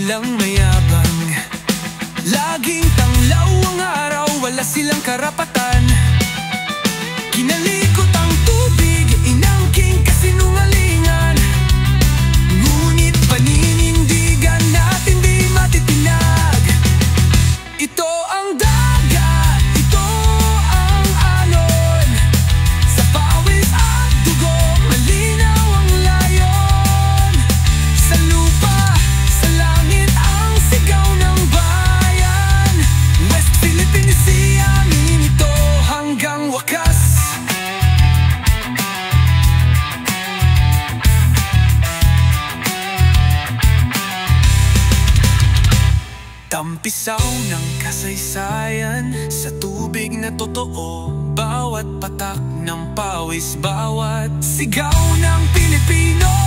silang mayabang, laging tanglaw ang araw, wala silang karapatan. Kinalikot ang tubig, inangking kasinungalingan, ngunit paninindigan natin di matitinag. Ito ang dagat, ito ang alon, sa pawis at dugo, malinaw ang layon. Sa lupa, sa langit, ang sigaw ng bayan. West Philippine Sea, amin ito hanggang wakas. Tampisaw ng kasaysayan sa tubig na totoo, bawat patak ng pawis, bawat sigaw ng